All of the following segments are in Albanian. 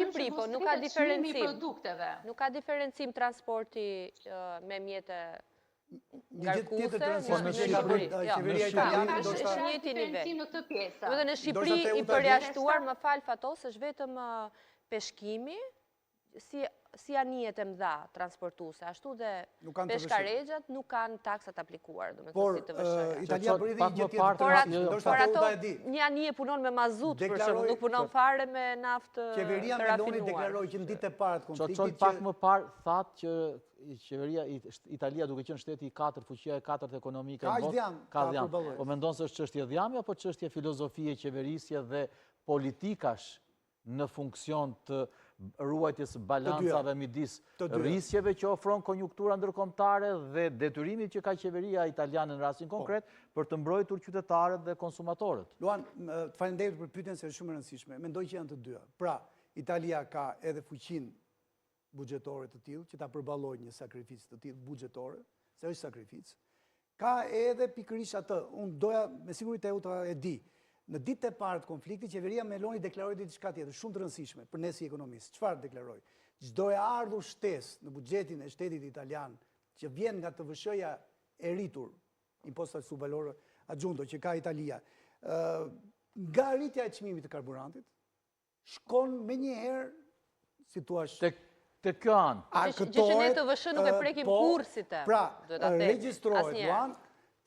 Shqipëri, po nuk ka diferencim. Nuk ka diferencim transporti me mjete ngarkuse në Shqipëri. Është njëti nivel. Dhe në Shqipëri i përjashtuar, më falë Fatos, është vetëm peshkimi, si anijet e mdha transportuse, ashtu dhe peshkaregjat nuk kanë taksat aplikuar. Por Italia bëri dhe i gjithë tjetër. Por ato një anije punon me mazut, për shumë, nuk punon fare me naftë rafinuar. Qeveria Meloni deklaroi që në ditë e parë të konfliktit... Qoqon pak më parë thatë që qeveria Italia duke qenë shteti i 4, fuqia e 4 ekonomike në botë, ka dhjam. Po mendon se është çështje dhjami apo çështje filozofie, qeverisje dhe politikash në funksion të ruajtjes balancave midis rrisjeve që ofron konjunktura ndërkombëtare dhe detyrimit që ka qeveria italiane në rastin konkret për të mbrojtur qytetarët dhe konsumatorët. Luan, faleminderit për pyetjen se është shumë e rëndësishme. Mendoj që janë të dyja. Pra, Italia ka edhe fuqinë buxhetore të tillë që ta përballojë një sakrificë të tillë buxhetore, se është sakrificë. Ka edhe pikërisht atë, unë doja me siguri të e di. Në ditë e parë të konfliktit, qeveria Meloni deklaroi diçka tjetër, shumë të rëndësishme për ne si ekonomistë. Çfarë deklaroi? Çdo e ardhur shtesë në buxhetin e shtetit italian që vjen nga TVSH-ja e rritur, imposta su valore aggiunto që ka Italia, nga rritja e çmimit të karburantit, shkon menjëherë, si thua, te kjo anë. Që ne TVSH nuk e prekim kurrë si temë. Pra, regjistrohet, Luan,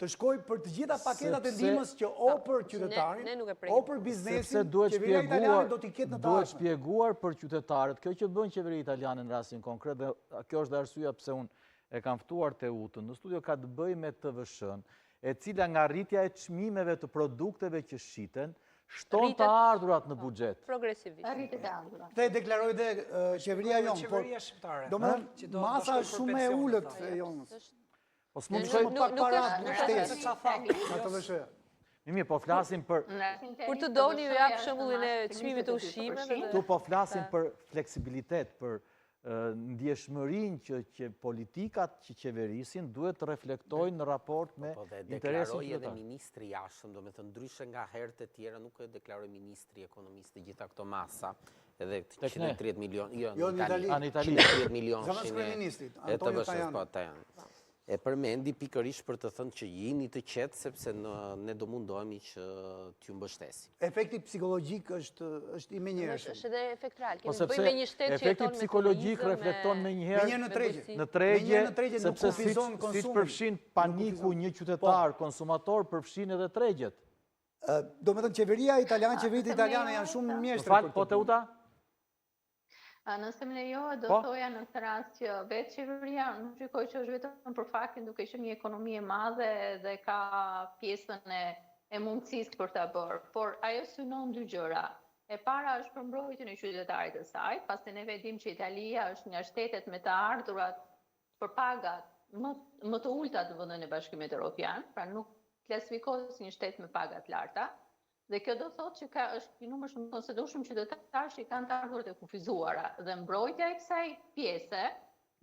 të shkoj për të gjitha paketat e ndihmës që o për qytetarin, o për biznesin, qeveria italiane do t'i ketë në tashme. Duhet shpjeguar për qytetarët, kjo që bën qeveria italiane në rastin konkret, dhe kjo është dhe arsyeja pse unë e kam ftuar Teutën, në studio ka të bëjë me TVSH-n, e cila nga rritja e çmimeve të produkteve që shiten, shton të ardhurat në buxhet. Progresivisht. Rritet e ardhurat. Dhe deklaroi dhe qeveria jonë, por domethënë masa është shumë e ulët e jonës. Po s'mund të shkoj pak para në shtesë. Mimi, po flasim për... Kur të doni ju jap shembullin e çmimit të ushqimeve. Tu po flasim për fleksibilitet, për ndjeshmërinë që politikat që qeverisin duhet të reflektojnë në raport me interesin qytetar. Deklaroi edhe ministri i jashtëm, domethënë ndryshe nga herët e tjera nuk e deklaroi ministri ekonomist të gjitha këto masa, edhe 130 milion, jo në Itali, 130 milion e TVSH-s po. E përmendi pikërisht për të thënë që jini të qetë sepse ne do mundohemi që t'ju mbështesim. Efekti psikologjik është i menjëhershëm. Është edhe efekt real. Kemi të bëjmë me një shtet që jeton me efekti psikologjik reflekton menjëherë në tregje, sepse siç përfshin paniku një qytetar, konsumator, përfshin edhe tregjet. Domethënë qeveria italiane, qeveritë italiane janë shumë mjeshtra. Po Teuta? Nëse më lejohet, do thoja në këtë rast që vetë qeveria nuk shikoj që është vetëm për faktin duke qenë një ekonomi e madhe dhe ka pjesën e mundësisë për ta bërë, por ajo synon dy gjëra. E para është për mbrojtjen e qytetarit të saj, pasi ne vedim që Italia është nga shtetet me të ardhurat për pagat më të ulta të Vendit të Bashkimit Evropian, pra nuk klasifikohet si një shtet me paga të larta. Dhe kjo do thotë që është një numër shumë konsiderueshëm qytetarësh që kanë të ardhurat e kufizuara dhe mbrojtja e kësaj pjese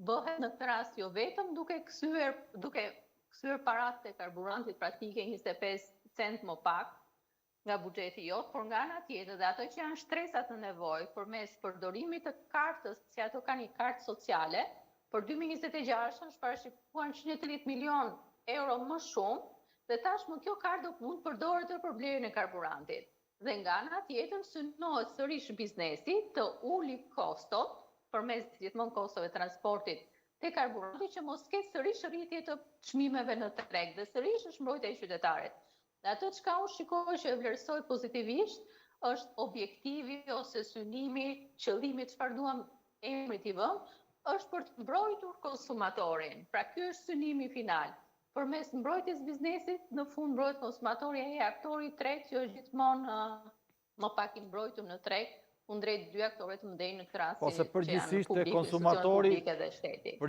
bëhet në këtë rast jo vetëm duke kthyer paratë te karburanti praktike 25 cent më pak nga buxheti jot, por nga ana tjetër dhe ato që janë shtresat në nevojë përmes përdorimit të kartës, si ato kanë një kartë sociale, për 2026 është parashikuar 130 milion euro më shumë. Dhe tashmë kjo kartë do mund përdoret për blerjen e karburantit. Dhe nga ana tjetër synohet sërish biznesi të uli kostot përmes gjithmonë kostove transportit te karburanti që mos ketë sërish rritje të çmimeve në treg dhe sërish është mbrojtja e qytetarit. Dhe ato çka unë shikoj që e vlerësoj pozitivisht është objektivi ose synimi, qëllimi çfarë duam emri t'i vëmë, është për të mbrojtur konsumatorin. Pra ky është synimi final. Përmes mbrojtjes biznesit, në fund mbrojt konsumatori e aktori i tretë që është gjithmonë më pak i mbrojtur në treg, kundrejt dy aktorëve të mëdhenj në këtë rast që janë publik, institucionet publike dhe shteti.